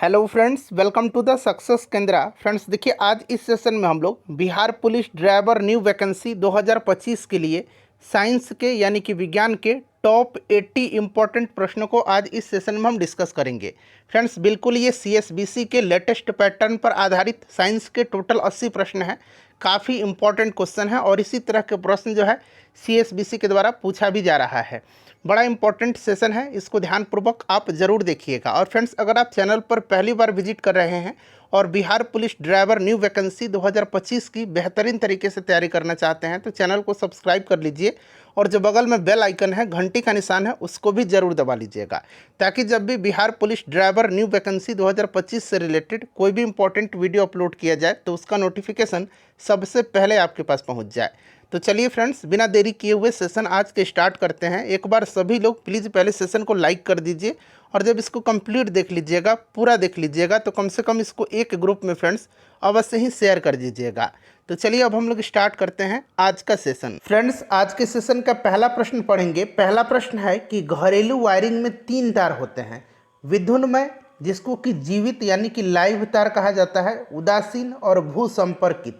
Hello friends, welcome to the success Kendra. Friends देखिए, आज इस सेशन में हम लोग Bihar police driver new vacancy 2025 के लिए साइंस के यानी कि विज्ञान के टॉप 80 इम्पॉर्टेंट प्रश्नों को आज इस सेशन में हम डिस्कस करेंगे। फ्रेंड्स बिल्कुल ये CSBC के लेटेस्ट पैटर्न पर आधारित साइंस के टोटल 80 प्रश्न हैं। काफ़ी इंपॉर्टेंट क्वेश्चन है और इसी तरह के प्रश्न जो है CSBC के द्वारा पूछा भी जा रहा है। बड़ा इंपॉर्टेंट सेशन है, इसको ध्यानपूर्वक आप ज़रूर देखिएगा। और फ्रेंड्स, अगर आप चैनल पर पहली बार विजिट कर रहे हैं और Bihar police driver new vacancy 2025 की बेहतरीन तरीके से तैयारी करना चाहते हैं तो चैनल को सब्सक्राइब कर लीजिए और जो बगल में बेल आइकन है, घंटी का निशान है, उसको भी ज़रूर दबा लीजिएगा, ताकि जब भी Bihar police driver new vacancy 2025 से रिलेटेड कोई भी इंपॉर्टेंट वीडियो अपलोड किया जाए तो उसका नोटिफिकेशन सबसे पहले आपके पास पहुंच जाए। तो चलिए फ्रेंड्स, बिना देरी किए हुए सेशन आज के स्टार्ट करते हैं। एक बार सभी लोग प्लीज़ पहले सेशन को लाइक कर दीजिए और जब इसको कंप्लीट देख लीजिएगा, पूरा देख लीजिएगा, तो कम से कम इसको एक ग्रुप में फ्रेंड्स अवश्य ही शेयर कर दीजिएगा। तो चलिए अब हम लोग स्टार्ट करते हैं आज का सेशन। फ्रेंड्स, आज के सेशन का पहला प्रश्न पढ़ेंगे। पहला प्रश्न है कि घरेलू वायरिंग में 3 तार होते हैं, विद्युन्मय जिसको कि जीवित यानी कि लाइव तार कहा जाता है, उदासीन और भू संपर्कित।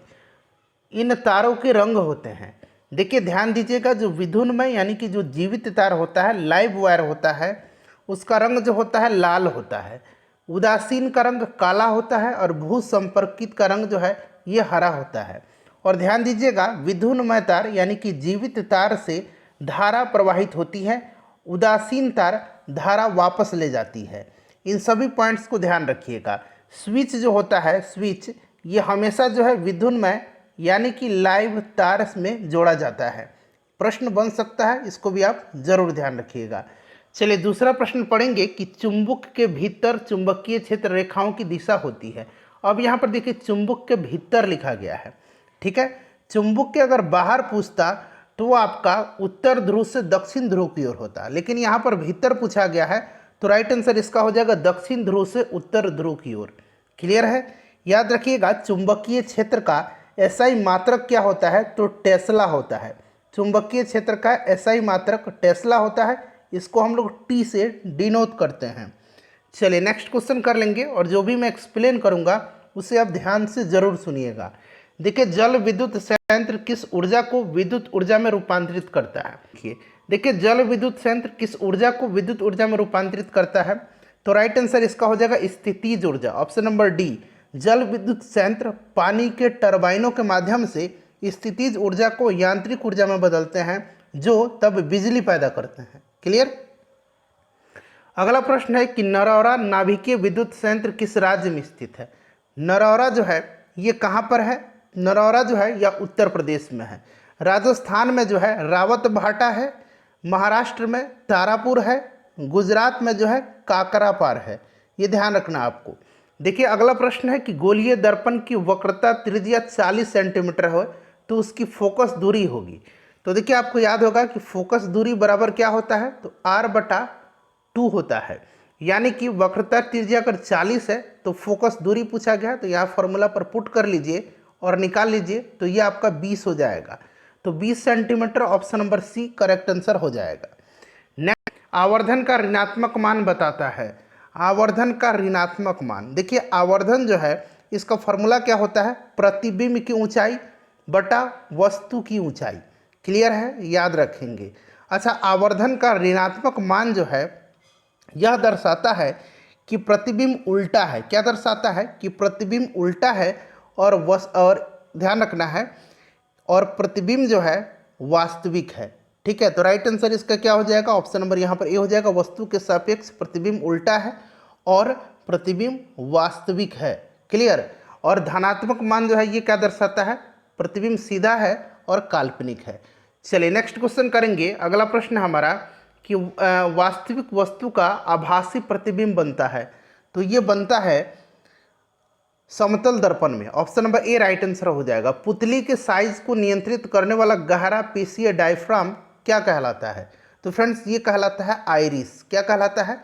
इन तारों के रंग होते हैं। देखिए ध्यान दीजिएगा, जो विद्युन्मय यानी कि जो जीवित तार होता है, लाइव वायर होता है, उसका रंग जो होता है लाल होता है। उदासीन का रंग काला होता है और भू संपर्कित का रंग जो है ये हरा होता है। और ध्यान दीजिएगा, विद्युन्मय तार यानी कि जीवित तार से धारा प्रवाहित होती है, उदासीन तार धारा वापस ले जाती है। इन सभी पॉइंट्स को ध्यान रखिएगा। स्विच जो होता है, स्विच ये हमेशा जो है विद्युन्मय यानी कि लाइव तार में जोड़ा जाता है। प्रश्न बन सकता है, इसको भी आप जरूर ध्यान रखिएगा। चलिए दूसरा प्रश्न पढ़ेंगे कि चुंबक के भीतर चुंबकीय क्षेत्र रेखाओं की दिशा होती है। अब यहाँ पर देखिए चुंबक के भीतर लिखा गया है, ठीक है। चुंबक के अगर बाहर पूछता तो वो आपका उत्तर ध्रुव से दक्षिण ध्रुव की ओर होता, लेकिन यहाँ पर भीतर पूछा गया है तो राइट आंसर इसका हो जाएगा दक्षिण ध्रुव से उत्तर ध्रुव की ओर। क्लियर है। याद रखिएगा, चुंबकीय क्षेत्र का SI मात्रक क्या होता है तो टेस्ला होता है। चुंबकीय क्षेत्र का SI मात्रक टेस्ला होता है, इसको हम लोग T से डिनोट करते हैं। चलिए नेक्स्ट क्वेश्चन कर लेंगे और जो भी मैं एक्सप्लेन करूंगा उसे आप ध्यान से जरूर सुनिएगा। देखिए, जल विद्युत संयंत्र किस ऊर्जा को विद्युत ऊर्जा में रूपांतरित करता है। देखिए जल विद्युत संयंत्र किस ऊर्जा को विद्युत ऊर्जा में रूपांतरित करता है तो राइट आंसर इसका हो जाएगा स्थितिज ऊर्जा, ऑप्शन नंबर डी। जल विद्युत संयंत्र पानी के टरबाइनों के माध्यम से स्थितिज ऊर्जा को यांत्रिक ऊर्जा में बदलते हैं, जो तब बिजली पैदा करते हैं। क्लियर। अगला प्रश्न है कि नरौरा नाभिकीय विद्युत संयंत्र किस राज्य में स्थित है। नरौरा जो है ये कहाँ पर है। नरौरा जो है यह उत्तर प्रदेश में है, राजस्थान में जो है रावत भाटा है, महाराष्ट्र में तारापुर है, गुजरात में जो है काकरापार है। ये ध्यान रखना आपको। देखिए अगला प्रश्न है कि गोलीय दर्पण की वक्रता त्रिज्या 40 सेंटीमीटर हो तो उसकी फोकस दूरी होगी। तो देखिए आपको याद होगा कि फोकस दूरी बराबर क्या होता है तो R/2 होता है, यानी कि वक्रता त्रिज्या अगर 40 है तो फोकस दूरी पूछा गया तो यहाँ फॉर्मूला पर पुट कर लीजिए और निकाल लीजिए तो ये आपका 20 हो जाएगा। तो 20 centimetre, option number C correct answer हो जाएगा। नेक्स्ट, आवर्धन का ऋणात्मक मान बताता है। आवर्धन का ऋणात्मक मान, देखिए आवर्धन जो है इसका फॉर्मूला क्या होता है प्रतिबिंब की ऊंचाई बटा वस्तु की ऊंचाई। क्लियर है, याद रखेंगे। अच्छा, आवर्धन का ऋणात्मक मान जो है यह दर्शाता है कि प्रतिबिंब उल्टा है। क्या दर्शाता है कि प्रतिबिंब उल्टा है और ध्यान रखना है, और प्रतिबिंब जो है वास्तविक है। ठीक है, तो राइट आंसर इसका क्या हो जाएगा, ऑप्शन नंबर यहाँ पर ए हो जाएगा। वस्तु के सापेक्ष प्रतिबिंब उल्टा है और प्रतिबिंब वास्तविक है। क्लियर। और धनात्मक मान जो है ये क्या दर्शाता है, प्रतिबिंब सीधा है और काल्पनिक है। चलिए नेक्स्ट क्वेश्चन करेंगे। अगला प्रश्न हमारा कि वास्तविक वस्तु का आभासी प्रतिबिंब बनता है तो ये बनता है समतल दर्पण में, option number A right answer हो जाएगा। पुतली के साइज को नियंत्रित करने वाला गहरा पेशीय डायफ्राम क्या कहलाता है तो फ्रेंड्स ये कहलाता है आइरिस। क्या कहलाता है,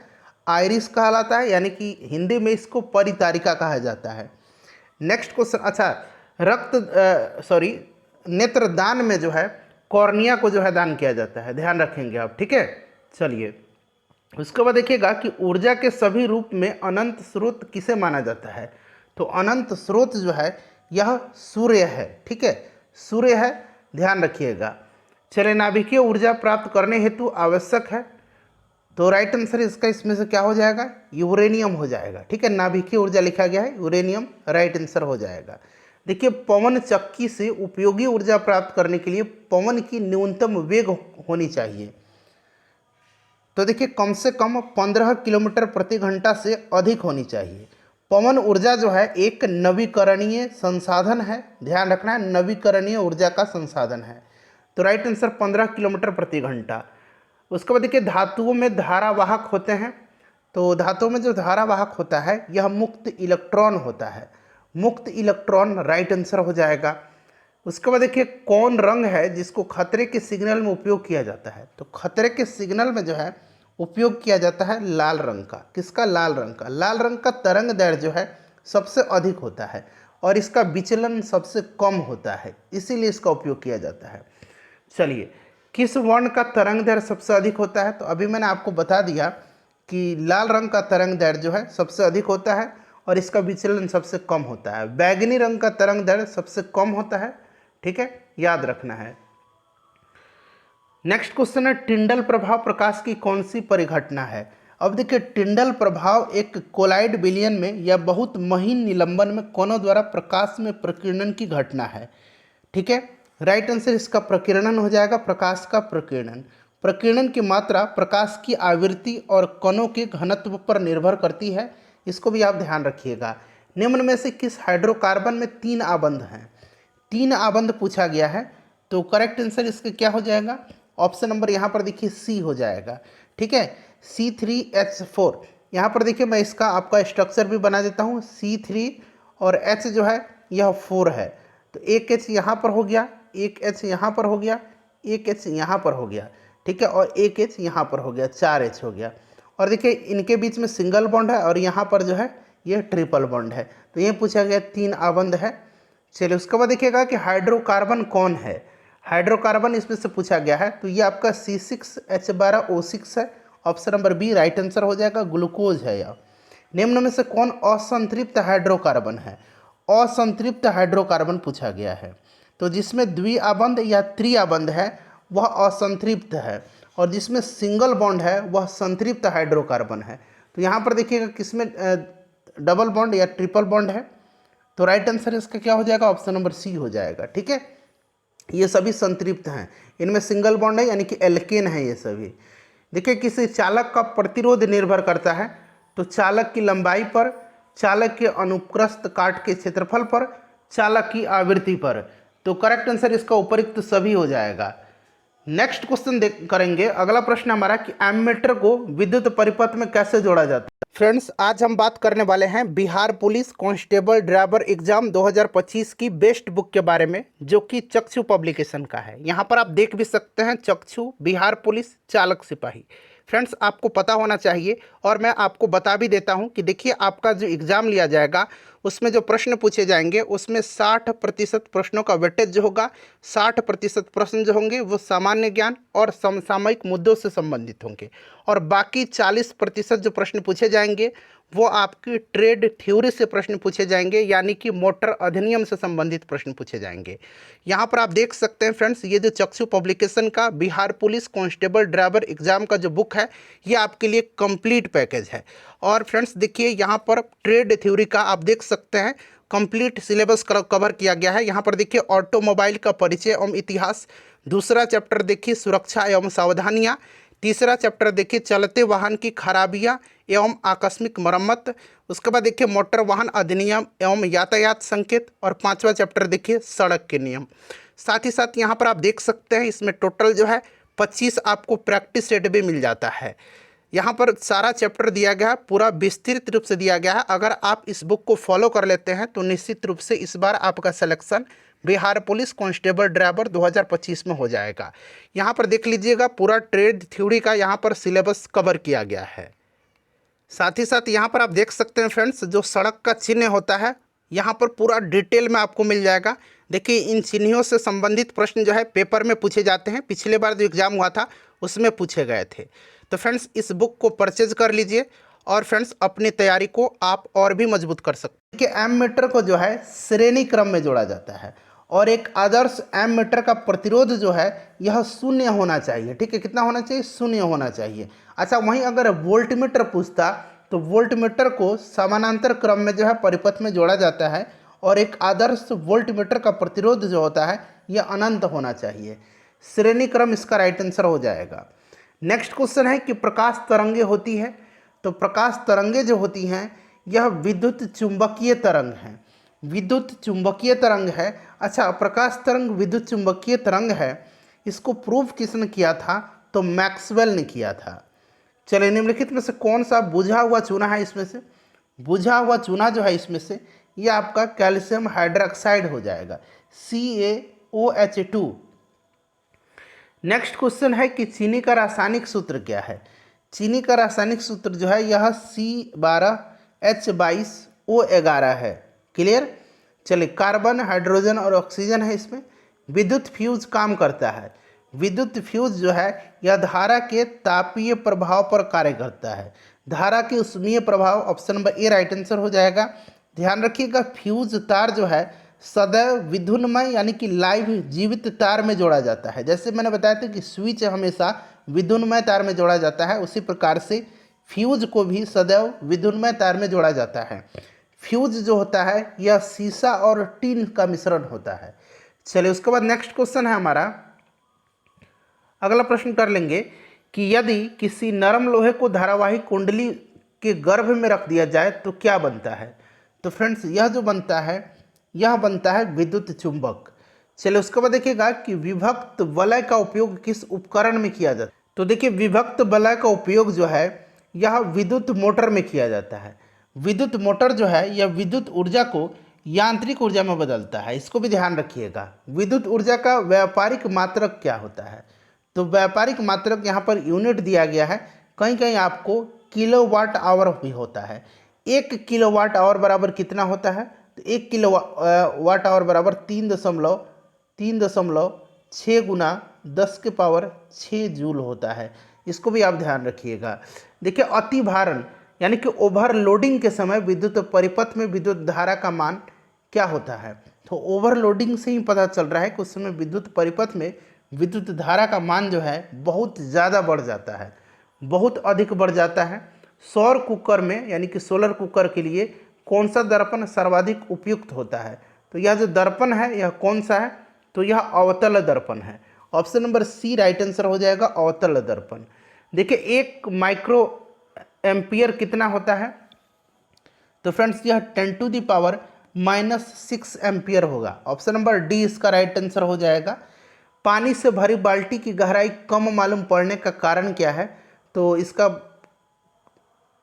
आइरिस कहलाता है, यानी कि हिंदी में इसको परितारिका कहा जाता है। नेक्स्ट क्वेश्चन, अच्छा नेत्रदान में जो है कॉर्निया को जो है दान किया जाता है, ध्यान रखेंगे आप। ठीक है, चलिए उसके बाद देखिएगा कि ऊर्जा के सभी रूप में अनंत स्रोत किसे माना जाता है। तो अनंत स्रोत जो है यह सूर्य है। ठीक है, सूर्य है, ध्यान रखिएगा। चलिए, नाभिकीय ऊर्जा प्राप्त करने हेतु आवश्यक है, तो राइट आंसर इसका इसमें से क्या हो जाएगा, यूरेनियम हो जाएगा। ठीक है, नाभिकीय ऊर्जा लिखा गया है, यूरेनियम राइट आंसर हो जाएगा। देखिए, पवन चक्की से उपयोगी ऊर्जा प्राप्त करने के लिए पवन की न्यूनतम वेग होनी चाहिए। तो देखिए, कम से कम 15 किलोमीटर प्रति घंटा से अधिक होनी चाहिए। पवन ऊर्जा जो है एक नवीकरणीय संसाधन है, ध्यान रखना है, नवीकरणीय ऊर्जा का संसाधन है। तो राइट आंसर 15 किलोमीटर प्रति घंटा। उसके बाद देखिए, धातुओं में धारावाहक होते हैं, तो धातुओं में जो धारावाहक होता है यह मुक्त इलेक्ट्रॉन होता है, मुक्त इलेक्ट्रॉन राइट आंसर हो जाएगा। उसके बाद देखिए, कौन रंग है जिसको खतरे के सिग्नल में उपयोग किया जाता है। तो खतरे के सिग्नल में जो है उपयोग किया जाता है लाल रंग का। किसका, लाल रंग का। लाल रंग का तरंग दैर्घ्य जो है सबसे अधिक होता है और इसका विचलन सबसे कम होता है, इसीलिए इसका उपयोग किया जाता है। चलिए, किस वर्ण का तरंग दैर्घ्य सबसे अधिक होता है। तो अभी मैंने आपको बता दिया कि लाल रंग का तरंग दैर्घ्य जो है सबसे अधिक होता है और इसका विचलन सबसे कम होता है। बैगनी रंग का तरंग दैर्घ्य सबसे कम होता है। ठीक है, याद रखना है। नेक्स्ट क्वेश्चन है, टिंडल प्रभाव प्रकाश की कौन सी परिघटना है। अब देखिए, टिंडल प्रभाव एक कोलाइड विलयन में या बहुत महीन निलंबन में कोनों द्वारा प्रकाश में प्रकीर्णन की घटना है। ठीक है, राइट आंसर इसका प्रकीर्णन हो जाएगा, प्रकाश का प्रकीर्णन। प्रकीर्णन की मात्रा प्रकाश की आवृत्ति और कणों के घनत्व पर निर्भर करती है, इसको भी आप ध्यान रखिएगा। निम्न में से किस हाइड्रोकार्बन में 3 आबंध हैं। 3 आबंध पूछा गया है, तो करेक्ट आंसर इसका क्या हो जाएगा, ऑप्शन नंबर यहाँ पर देखिए सी हो जाएगा। ठीक है, C3H4। यहाँ पर देखिए, मैं इसका आपका स्ट्रक्चर भी बना देता हूँ। C3 और H जो है यह 4 है, तो एक H यहाँ पर हो गया, एक H यहाँ पर हो गया, एक H यहाँ पर हो गया। ठीक है, और एक H यहाँ पर हो गया, 4 H हो गया। और देखिए, इनके बीच में सिंगल बॉन्ड है और यहाँ पर जो है ये ट्रिपल बॉन्ड है, तो ये पूछा गया 3 आबंध है। चलिए, उसके बाद देखिएगा कि हाइड्रोकार्बन कौन है। हाइड्रोकार्बन इसमें से पूछा गया है, तो ये आपका C6H12O6 है, option number B right answer हो जाएगा, ग्लूकोज है यह। निम्न में से कौन असंतृप्त हाइड्रोकार्बन है। असंतृप्त हाइड्रोकार्बन पूछा गया है, तो जिसमें द्विआबंध या त्रिआबंध है वह असंतृप्त है और जिसमें सिंगल बॉन्ड है वह संतृप्त हाइड्रोकार्बन है। तो यहाँ पर देखिएगा किसमें डबल बॉन्ड या ट्रिपल बॉन्ड है, तो राइट आंसर इसका क्या हो जाएगा, ऑप्शन नंबर सी हो जाएगा। ठीक है, ये सभी संतृप्त हैं, इनमें सिंगल बॉन्ड है यानी कि एल्केन है ये सभी। देखिए, किसी चालक का प्रतिरोध निर्भर करता है, तो चालक की लंबाई पर, चालक के अनुप्रस्थ काट के क्षेत्रफल पर, चालक की आवृत्ति पर। तो करेक्ट आंसर इसका उपयुक्त सभी हो जाएगा। नेक्स्ट क्वेश्चन करेंगे। अगला प्रश्न हमारा कि एमीटर को विद्युत परिपथ में कैसे जोड़ा जाता है। फ्रेंड्स, आज हम बात करने वाले हैं Bihar police constable driver exam 2025 की बेस्ट बुक के बारे में, जो कि चक्षु पब्लिकेशन का है। यहाँ पर आप देख भी सकते हैं, चक्षु बिहार पुलिस चालक सिपाही। फ्रेंड्स, आपको पता होना चाहिए और मैं आपको बता भी देता हूँ कि देखिए, आपका जो एग्ज़ाम लिया जाएगा उसमें जो प्रश्न पूछे जाएंगे उसमें 60% प्रश्नों का वेटेज जो होगा, 60% प्रश्न जो होंगे वो सामान्य ज्ञान और समसामयिक मुद्दों से संबंधित होंगे और बाकी 40% जो प्रश्न पूछे जाएंगे वो आपकी ट्रेड थ्योरी से प्रश्न पूछे जाएंगे, यानी कि मोटर अधिनियम से संबंधित प्रश्न पूछे जाएंगे। यहाँ पर आप देख सकते हैं फ्रेंड्स, ये जो चक्षु पब्लिकेशन का Bihar police constable driver exam का जो बुक है ये आपके लिए कंप्लीट पैकेज है। और फ्रेंड्स देखिए, यहाँ पर ट्रेड थ्योरी का आप देख सकते हैं कंप्लीट सिलेबस कवर किया गया है। यहाँ पर देखिए, ऑटोमोबाइल का परिचय एवं इतिहास, दूसरा चैप्टर देखिए सुरक्षा एवं सावधानियाँ, तीसरा चैप्टर देखिए चलते वाहन की खराबियां एवं आकस्मिक मरम्मत, उसके बाद देखिए मोटर वाहन अधिनियम एवं यातायात संकेत, और पांचवा चैप्टर देखिए सड़क के नियम। साथ ही साथ यहाँ पर आप देख सकते हैं इसमें टोटल जो है 25 आपको प्रैक्टिस सेट भी मिल जाता है। यहाँ पर सारा चैप्टर दिया गया है, पूरा विस्तृत रूप से दिया गया है। अगर आप इस बुक को फॉलो कर लेते हैं तो निश्चित रूप से इस बार आपका selection Bihar police constable driver 2025 में हो जाएगा। यहाँ पर देख लीजिएगा, पूरा ट्रेड थ्योरी का यहाँ पर सिलेबस कवर किया गया है। साथ ही साथ यहाँ पर आप देख सकते हैं फ्रेंड्स, जो सड़क का चिन्ह होता है यहाँ पर पूरा डिटेल में आपको मिल जाएगा। देखिए, इन चिन्हों से संबंधित प्रश्न जो है पेपर में पूछे जाते हैं, पिछले बार जो एग्ज़ाम हुआ था उसमें पूछे गए थे। तो फ्रेंड्स इस बुक को परचेज कर लीजिए और फ्रेंड्स अपनी तैयारी को आप और भी मजबूत कर सकते हैं कि एमीटर को जो है श्रेणी क्रम में जोड़ा जाता है और एक आदर्श एमीटर का प्रतिरोध जो है यह शून्य होना चाहिए। ठीक है, कितना होना चाहिए? शून्य होना चाहिए। अच्छा, वहीं अगर वोल्टमीटर पूछता तो वोल्टमीटर को समानांतर क्रम में जो है परिपथ में जोड़ा जाता है और एक आदर्श वोल्टमीटर का प्रतिरोध जो होता है यह अनंत होना चाहिए। श्रेणी क्रम इसका राइट आंसर हो जाएगा। नेक्स्ट क्वेश्चन है कि प्रकाश तरंगे होती है, तो प्रकाश तरंगे जो होती हैं यह विद्युत चुंबकीय तरंग हैं, विद्युत चुंबकीय तरंग है। अच्छा, प्रकाश तरंग विद्युत चुंबकीय तरंग है, इसको प्रूव किसने किया था? तो मैक्सवेल ने किया था। चलिए, निम्नलिखित में से कौन सा बुझा हुआ चूना है? इसमें से बुझा हुआ चूना जो है इसमें से यह आपका कैल्शियम हाइड्रोक्साइड हो जाएगा, CaOH2। नेक्स्ट क्वेश्चन है कि चीनी का रासायनिक सूत्र क्या है? चीनी का रासायनिक सूत्र जो है यह C12H22O11 है। क्लियर? चलिए, कार्बन, हाइड्रोजन और ऑक्सीजन है इसमें। विद्युत फ्यूज काम करता है, विद्युत फ्यूज जो है यह धारा के तापीय प्रभाव पर कार्य करता है, धारा के उष्मीय प्रभाव। Option number A right answer हो जाएगा। ध्यान रखिएगा, फ्यूज तार जो है सदैव विद्युन्मय यानी कि लाइव जीवित तार में जोड़ा जाता है। जैसे मैंने बताया था कि स्विच हमेशा विद्युन्मय तार में जोड़ा जाता है, उसी प्रकार से फ्यूज को भी सदैव विद्युन्मय तार में जोड़ा जाता है। फ्यूज जो होता है यह सीसा और टीन का मिश्रण होता है। चलिए, उसके बाद नेक्स्ट क्वेश्चन है हमारा, अगला प्रश्न कर लेंगे कि यदि किसी नरम लोहे को धारावाही कुंडली के गर्भ में रख दिया जाए तो क्या बनता है? तो फ्रेंड्स यह जो बनता है यह बनता है विद्युत चुंबक। चलिए, उसके बाद देखिएगा कि विभक्त वलय का उपयोग किस उपकरण में किया जाता है? तो देखिए, विभक्त वलय का उपयोग जो है यह विद्युत मोटर में किया जाता है। विद्युत मोटर जो है यह विद्युत ऊर्जा को यांत्रिक ऊर्जा में बदलता है, इसको भी ध्यान रखिएगा। विद्युत ऊर्जा का व्यापारिक मात्रक क्या होता है? तो व्यापारिक मात्रक यहाँ पर यूनिट दिया गया है, कहीं कहीं आपको किलोवाट आवर भी होता है। 1 किलोवाट आवर बराबर कितना होता है? तो 1 किलो वाट आवर बराबर 3.6 गुना 10⁻6 जूल होता है। इसको भी आप ध्यान रखिएगा। देखिए, अति भारण यानी कि ओवरलोडिंग के समय विद्युत परिपथ में विद्युत धारा का मान क्या होता है? तो ओवरलोडिंग से ही पता चल रहा है कि उस समय विद्युत परिपथ में विद्युत धारा का मान जो है बहुत ज़्यादा बढ़ जाता है, बहुत अधिक बढ़ जाता है। सौर कुकर में यानी कि सोलर कुकर के लिए कौन सा दर्पण सर्वाधिक उपयुक्त होता है? तो यह जो दर्पण है यह कौन सा है? तो यह अवतल दर्पण है। Option number C right answer हो जाएगा, अवतल दर्पण। देखिए, 1 माइक्रो एम्पियर कितना होता है? तो फ्रेंड्स यह 10⁻⁻6 एम्पियर होगा। ऑप्शन नंबर डी इसका राइट आंसर हो जाएगा। पानी से भरी बाल्टी की गहराई कम मालूम पड़ने का कारण क्या है? तो इसका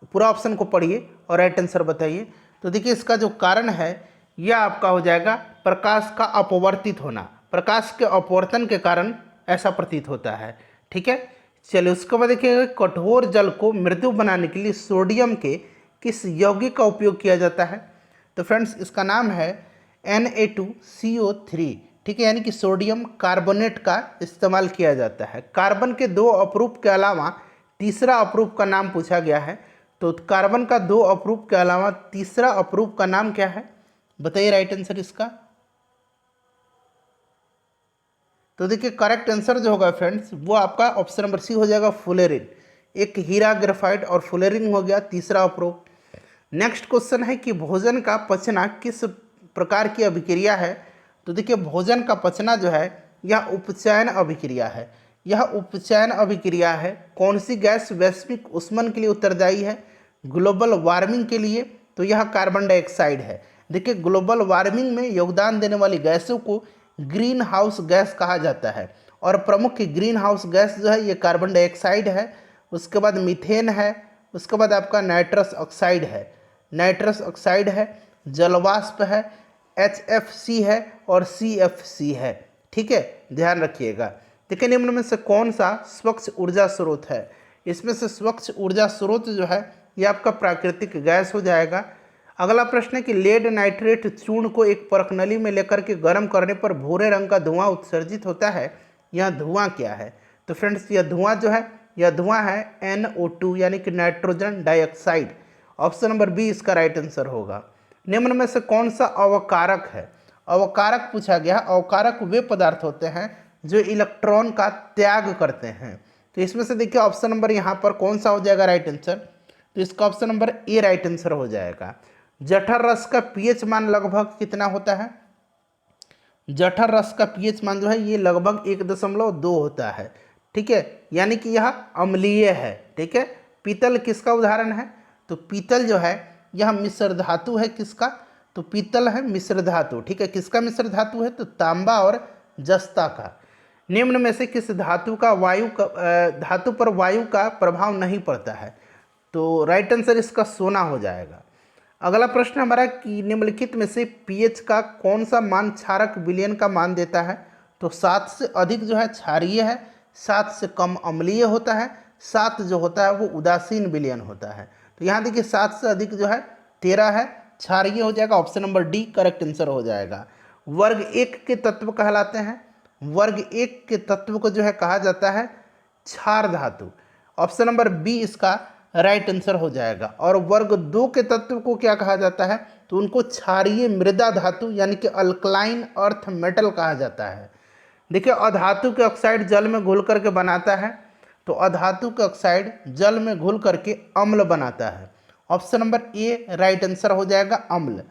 पूरा ऑप्शन को पढ़िए और राइट आंसर बताइए। तो देखिए, इसका जो कारण है यह आपका हो जाएगा प्रकाश का अपवर्तित होना, प्रकाश के अपवर्तन के कारण ऐसा प्रतीत होता है। ठीक है, चलिए, उसके बाद देखिए, कठोर जल को मृदु बनाने के लिए सोडियम के किस यौगिक का उपयोग किया जाता है? तो फ्रेंड्स इसका नाम है Na2CO3। ठीक है, यानी कि सोडियम कार्बोनेट का इस्तेमाल किया जाता है। कार्बन के 2 अपरूप के अलावा तीसरा अपरूप का नाम पूछा गया है, तो कार्बन का 2 अपरूप के अलावा तीसरा अपरूप का नाम क्या है? बताइए राइट आंसर इसका। तो देखिए, करेक्ट आंसर जो होगा फ्रेंड्स वो आपका ऑप्शन नंबर सी हो जाएगा, फुलेरिन। एक हीरा, ग्रेफाइट और फुलेरिन हो गया तीसरा अपरूप। नेक्स्ट क्वेश्चन है कि भोजन का पचना किस प्रकार की अभिक्रिया है? तो देखिए, भोजन का पचना जो है यह उपचयन अभिक्रिया है, यह उपचयन अभिक्रिया है। कौन सी गैस वैश्विक ऊष्मन के लिए उत्तरदायी है? ग्लोबल वार्मिंग के लिए? तो यह कार्बन डाइऑक्साइड है। देखिए, ग्लोबल वार्मिंग में योगदान देने वाली गैसों को ग्रीन हाउस गैस कहा जाता है और प्रमुख ग्रीन हाउस गैस जो है ये कार्बन डाइऑक्साइड है, उसके बाद मीथेन है, उसके बाद आपका नाइट्रस ऑक्साइड है, नाइट्रस ऑक्साइड है, जलवाष्प है, HFC है और CFC है। ठीक है, ध्यान रखिएगा। देखिए, निम्न में से कौन सा स्वच्छ ऊर्जा स्रोत है? इसमें से स्वच्छ ऊर्जा स्रोत जो है ये आपका प्राकृतिक गैस हो जाएगा। अगला प्रश्न है कि लेड नाइट्रेट चूर्ण को एक परखनली में लेकर के गर्म करने पर भूरे रंग का धुआं उत्सर्जित होता है, यह धुआं क्या है? तो फ्रेंड्स यह धुआं जो है या धुआं है NO2 यानी कि nitrogen dioxide. Option number B इसका राइट आंसर होगा। निम्न में से कौन सा अवकारक है? अवकारक पूछा गया। अवकारक वे पदार्थ होते हैं जो इलेक्ट्रॉन का त्याग करते हैं। तो इसमें से देखिए ऑप्शन नंबर यहाँ पर कौन सा हो जाएगा राइट आंसर? तो इसका option number A right answer हो जाएगा। जठर रस का पीएच मान लगभग कितना होता है? जठर रस का पीएच मान जो है ये लगभग 1.2 होता है। ठीक है, यानी कि यह अम्लीय है। ठीक है, पीतल किसका उदाहरण है? तो पीतल जो है यह मिश्र धातु है। किसका? तो पीतल है मिश्र धातु। ठीक है, किसका मिश्र धातु है? तो तांबा और जस्ता का। निम्न में से किस धातु पर वायु का प्रभाव नहीं पड़ता है? तो राइट आंसर इसका सोना हो जाएगा। अगला प्रश्न हमारा कि निम्नलिखित में से पीएच का कौन सा मान क्षारक विलयन का मान देता है? तो 7 से अधिक जो है क्षारीय है, 7 से कम अम्लीय होता है, 7 जो होता है वो उदासीन विलयन होता है। तो यहाँ देखिए 7 से अधिक जो है 13 है, क्षारीय हो जाएगा। Option number D correct answer हो जाएगा। वर्ग 1 के तत्व कहलाते हैं। वर्ग 1 के तत्व को जो है कहा जाता है क्षार धातु। ऑप्शन नंबर बी इसका राइट आंसर हो जाएगा। और वर्ग 2 के तत्व को क्या कहा जाता है? तो उनको क्षारीय मृदा धातु यानी कि अल्कलाइन अर्थ मेटल कहा जाता है। देखिए अधातु के ऑक्साइड जल में घुल करके बनाता है, तो अधातु के ऑक्साइड जल में घुल करके अम्ल बनाता है। Option number A right answer हो जाएगा, अम्ल।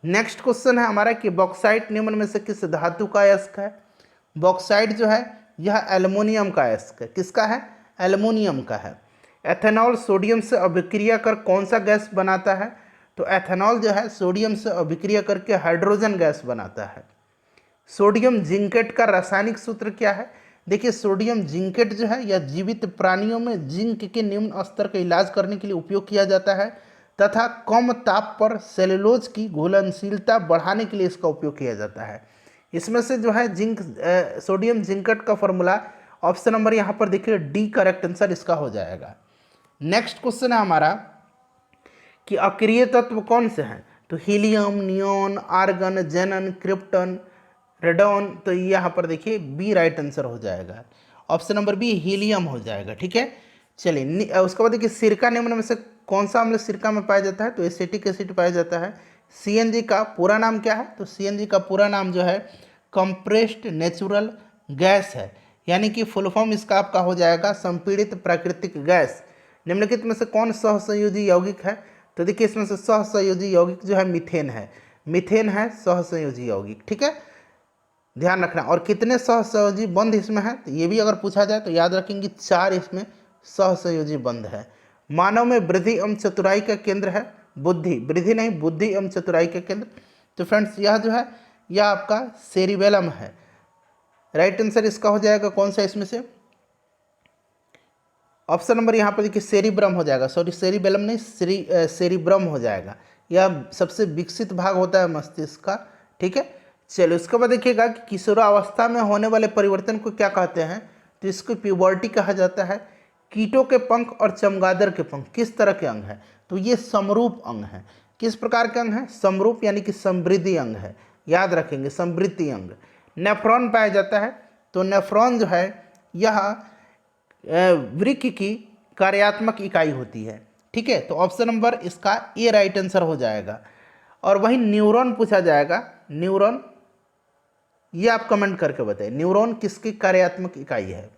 नेक्स्ट क्वेश्चन है हमारा कि बॉक्साइट निम्न में से किस धातु का अयस्क है? बॉक्साइट जो है यह एल्युमिनियम का अयस्क है। किसका है? एल्युमिनियम का है। एथेनॉल सोडियम से अभिक्रिया कर कौन सा गैस बनाता है? तो एथेनॉल जो है सोडियम से अभिक्रिया करके हाइड्रोजन गैस बनाता है। सोडियम जिंकेट का रासायनिक सूत्र क्या है? देखिए सोडियम जिंकेट जो है यह जीवित प्राणियों में जिंक के निम्न स्तर का इलाज करने के लिए उपयोग किया जाता है तथा कम ताप पर सेलुलोज की घुलनशीलता बढ़ाने के लिए इसका उपयोग किया जाता है। इसमें से जो है सोडियम जिंकेट का फॉर्मूला ऑप्शन नंबर यहाँ पर देखिए डी करेक्ट आंसर इसका हो जाएगा। नेक्स्ट क्वेश्चन है हमारा कि अक्रिय तत्व कौन से हैं? तो helium, neon, argon, जेनन, krypton, radon. तो यहाँ पर देखिए बी राइट आंसर हो जाएगा। ऑप्शन नंबर बी हीलियम हो जाएगा। ठीक है, चलिए उसके बाद देखिए सिरका निम्न में से कौन सा अम्ल सिरका में पाया जाता है? तो एसिटिक एसिड पाया जाता है। सीएनजी का पूरा नाम क्या है? तो सीएनजी का पूरा नाम जो है कंप्रेस्ड नेचुरल गैस है, यानी कि फुल फॉर्म इसका आपका हो जाएगा संपीड़ित प्राकृतिक गैस। निम्नलिखित में से कौन सहसंयोजी यौगिक है? तो देखिए इसमें से सहसंयोजी यौगिक जो है मीथेन है। मीथेन है सहसंयोजी यौगिक। ठीक है, ध्यान रखना। और कितने सहसंयोजी बंध इसमें है? तो ये भी अगर पूछा जाए तो याद रखेंगे 4 इसमें सहसंयोजी बंध है। मानव में वृद्धि एवं चतुराई का केंद्र है बुद्धि, वृद्धि नहीं बुद्धि एवं चतुराई का केंद्र। तो फ्रेंड्स यह जो है यह आपका सेरिबेलम है। राइट आंसर इसका हो जाएगा कौन सा इसमें से? ऑप्शन नंबर यहाँ पर देखिए सेरिब्रम हो जाएगा। सॉरी सेरिबेलम नहीं, सेरिब्रम हो जाएगा। यह सबसे विकसित भाग होता है मस्तिष्क का। ठीक है, चलिए उसके बाद देखिएगा कि किशोरावस्था में होने वाले परिवर्तन को क्या कहते हैं? तो इसको प्यूबर्टी कहा जाता है। कीटों के पंख और चमगादड़ के पंख किस तरह के अंग हैं? तो ये समरूप अंग हैं। किस प्रकार के अंग हैं? समरूप यानी कि समृद्धि अंग है। याद रखेंगे समृद्धि अंग। नेफ्रॉन पाया जाता है। तो नेफ्रॉन जो है यह वृक्क की कार्यात्मक इकाई होती है। ठीक है, तो ऑप्शन नंबर इसका ए राइट आंसर हो जाएगा। और वही न्यूरॉन पूछा जाएगा। न्यूरॉन ये आप कमेंट करके बताइए न्यूरॉन किसकी कार्यात्मक इकाई है।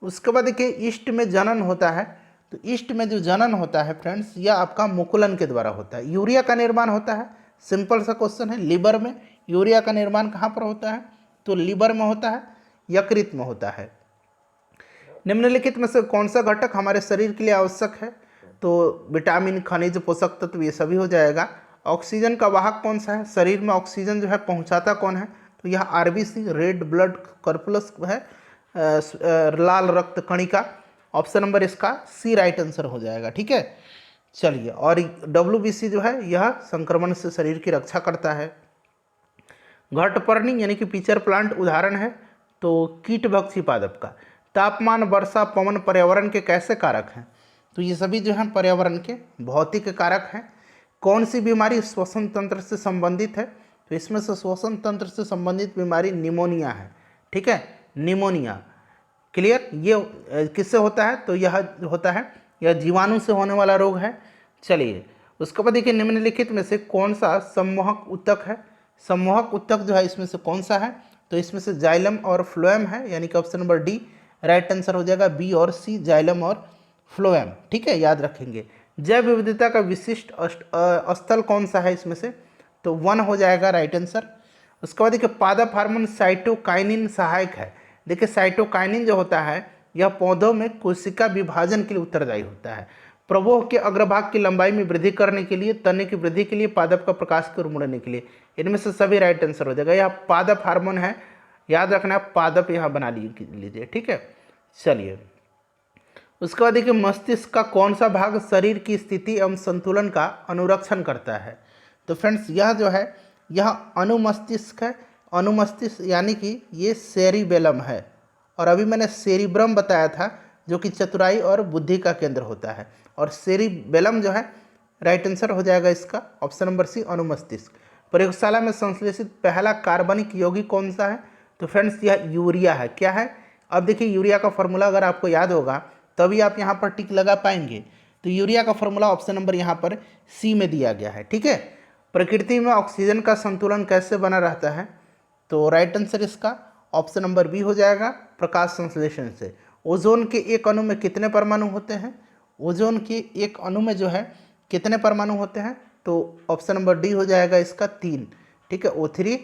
उसके बाद देखिए ईस्ट में जनन होता है। तो ईस्ट में जो जनन होता है फ्रेंड्स यह आपका मुकुलन के द्वारा होता है। यूरिया का निर्माण होता है। सिंपल सा क्वेश्चन है, लिवर में यूरिया का निर्माण कहाँ पर होता है? तो लिवर में होता है, यकृत में होता है। निम्नलिखित में से कौन सा घटक हमारे शरीर के लिए आवश्यक है? तो विटामिन, खनिज, पोषक तत्व ये सभी हो जाएगा। ऑक्सीजन का वाहक कौन सा है? शरीर में ऑक्सीजन जो है पहुंचाता कौन है? तो यह आरबीसी रेड ब्लड कॉर्पुलस है, लाल रक्त कणिका। ऑप्शन नंबर इसका सी राइट आंसर हो जाएगा। ठीक है, चलिए और डब्ल्यूबीसी जो है यह संक्रमण से शरीर की रक्षा करता है। घटपर्णी यानी कि पिचर प्लांट उदाहरण है तो कीटभक्षी पादप का। तापमान, वर्षा, पवन पर्यावरण के कैसे कारक हैं? तो ये सभी जो हैं पर्यावरण के भौतिक कारक हैं। कौन सी बीमारी श्वसन तंत्र से संबंधित है? तो इसमें से श्वसन तंत्र से संबंधित बीमारी निमोनिया है। ठीक है, निमोनिया। क्लियर। ये किससे होता है, तो यह होता है, यह जीवाणु से होने वाला रोग है। चलिए उसके बाद देखिए निम्नलिखित में से कौन सा सम्मोहक ऊतक है। सम्मोहक ऊतक जो है इसमें से कौन सा है, तो इसमें से जाइलम और फ्लोएम है, यानी कि option number D right answer हो जाएगा। बी और सी जाइलम और फ्लोएम, ठीक है, याद रखेंगे। जैव विविधता का विशिष्ट स्थल कौन सा है इसमें से, तो 1 हो जाएगा राइट आंसर। उसके बाद देखिए पादप हार्मोन साइटोकाइनिन सहायक है। देखिए साइटोकाइनिन जो होता है यह पौधों में कोशिका विभाजन के लिए उत्तरदायी होता है। प्रवाह के अग्रभाग की लंबाई में वृद्धि करने के लिए, तने की वृद्धि के लिए, पादप का प्रकाश की ओर मुड़ने के लिए, इनमें से सभी राइट आंसर हो जाएगा। यह पादप हार्मोन है, याद रखना, पादप यहाँ बना लीजिए, ठीक है। चलिए उसके बाद देखिए मस्तिष्क का कौन सा भाग शरीर की स्थिति एवं संतुलन का अनुरक्षण करता है, तो फ्रेंड्स यह जो है यह अनुमस्तिष्क है। अनुमस्तिष्क यानी कि ये सेरिबेलम है, और अभी मैंने सेरिब्रम बताया था जो कि चतुराई और बुद्धि का केंद्र होता है, और सेरिबेलम जो है राइट आंसर हो जाएगा इसका ऑप्शन नंबर सी अनुमस्तिष्क। प्रयोगशाला में संश्लेषित पहला कार्बनिक यौगिक कौन सा है, तो फ्रेंड्स यह यूरिया है। क्या है, अब देखिए यूरिया का फॉर्मूला अगर आपको याद होगा तभी आप यहाँ पर टिक लगा पाएंगे। तो यूरिया का फॉर्मूला ऑप्शन नंबर यहाँ पर सी में दिया गया है, ठीक है। प्रकृति में ऑक्सीजन का संतुलन कैसे बना रहता है, तो राइट आंसर इसका ऑप्शन नंबर बी हो जाएगा प्रकाश संश्लेषण से। ओजोन के एक अणु में कितने परमाणु होते हैं, ओजोन के एक अणु में जो है कितने परमाणु होते हैं, तो ऑप्शन नंबर डी हो जाएगा इसका 3, ठीक है, O3।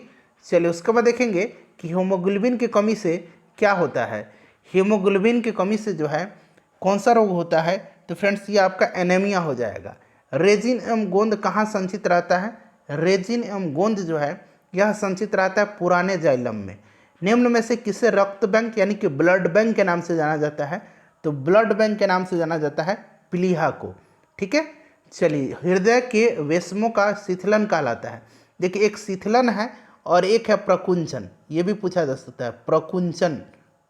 चलिए उसके बाद देखेंगे कि हीमोग्लोबिन की कमी से क्या होता है। हीमोग्लोबिन की कमी से जो है कौन सा रोग होता है, तो फ्रेंड्स ये आपका एनीमिया हो जाएगा। रेजिन एवं गोंद कहाँ संचित रहता है, रेजिन एवं गोंद जो है यह संचित रहता है पुराने जाइलम में। निम्न में से किसे रक्त बैंक यानी कि ब्लड बैंक के नाम से जाना जाता है, तो ब्लड बैंक के नाम से जाना जाता है प्लीहा को, ठीक है। चलिए हृदय के वेस्मों का शिथिलन कहलाता है। देखिए एक शिथिलन है और एक है प्रकुंचन, ये भी पूछा जा सकता है प्रकुंचन,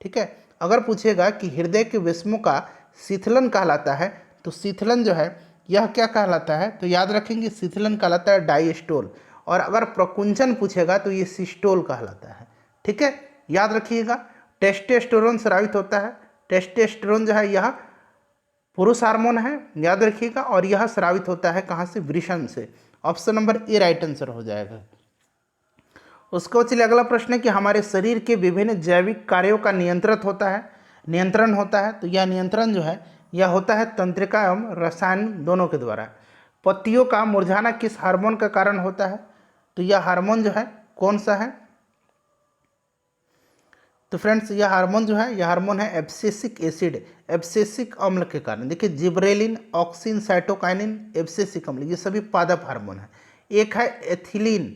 ठीक है। अगर पूछेगा कि हृदय के वेस्मों का शिथिलन कहलाता है, तो शिथिलन जो है यह क्या कहलाता है, तो याद रखेंगे शिथिलन कहलाता है डायस्टोल, और अगर प्रकुंचन पूछेगा तो ये सिस्टोल कहलाता है, ठीक है, याद रखिएगा। टेस्टोस्टेरोन स्रावित होता है, टेस्टोस्टेरोन जो है यह पुरुष हार्मोन है, याद रखिएगा, और यह स्रावित होता है कहाँ से, वृषण से। Option number A right answer हो जाएगा। उसको चलिए अगला प्रश्न है कि हमारे शरीर के विभिन्न जैविक कार्यों का नियंत्रण होता है, तो यह नियंत्रण जो है यह होता है तंत्रिका एवं रसायन दोनों के द्वारा। पत्तियों का मुरझाना किस हार्मोन का कारण होता है, तो यह हार्मोन जो है कौन सा है, तो फ्रेंड्स यह हार्मोन जो है यह हार्मोन है एब्सिसिक एसिड, एब्सिसिक अम्ल के कारण। देखिए जिब्रेलिन, ऑक्सिन, साइटोकाइनिन, एब्सिसिक अम्ल, ये सभी पादप हार्मोन है। एक है एथिलीन,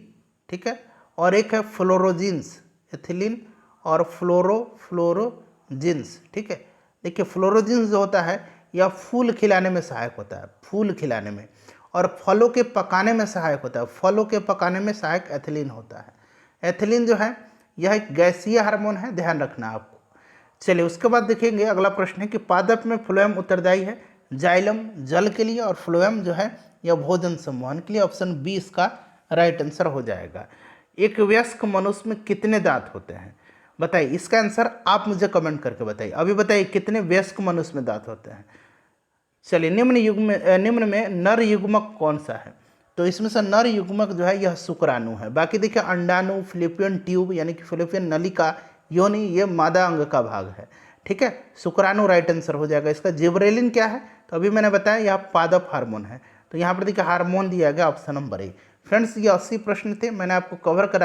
ठीक है, और एक है फ्लोरोजिन्स, एथिलीन और फ्लोरोजिन्स, ठीक है। देखिए फ्लोरोजिन्स जो होता है यह फूल खिलाने में सहायक होता है, फूल खिलाने में, और फलों के पकाने में सहायक होता है, फलों के पकाने में सहायक एथिलीन होता है। एथिलीन जो है यह एक गैसीय हार्मोन है, ध्यान रखना आपको। चलिए उसके बाद देखेंगे अगला प्रश्न है कि पादप में फ्लोएम उत्तरदायी है, जाइलम जल के लिए और फ्लोएम जो है यह भोजन संवहन के लिए। ऑप्शन बी इसका राइट आंसर हो जाएगा। एक वयस्क मनुष्य में कितने दांत होते हैं, बताइए, इसका आंसर आप मुझे कमेंट करके बताइए। अभी बताइए कितने वयस्क मनुष्य में दांत होते हैं। चलिए निम्न में नर युग्मक कौन सा है, तो इसमें से नर युग्मक जो है यह शुक्राणु है। बाकी देखिए अंडाणु, फिलिपियन ट्यूब यानी कि फिलिपियन नलिका, योनि, ये मादा अंग का भाग है, ठीक है। शुक्राणु राइट आंसर हो जाएगा इसका। जिब्रेलिन क्या है, तो अभी मैंने बताया यह पादप हार्मोन है, तो यहाँ पर देखिए हार्मोन दिया गया ऑप्शन नंबर ए। फ्रेंड्स ये 80 प्रश्न थे, मैंने आपको कवर करा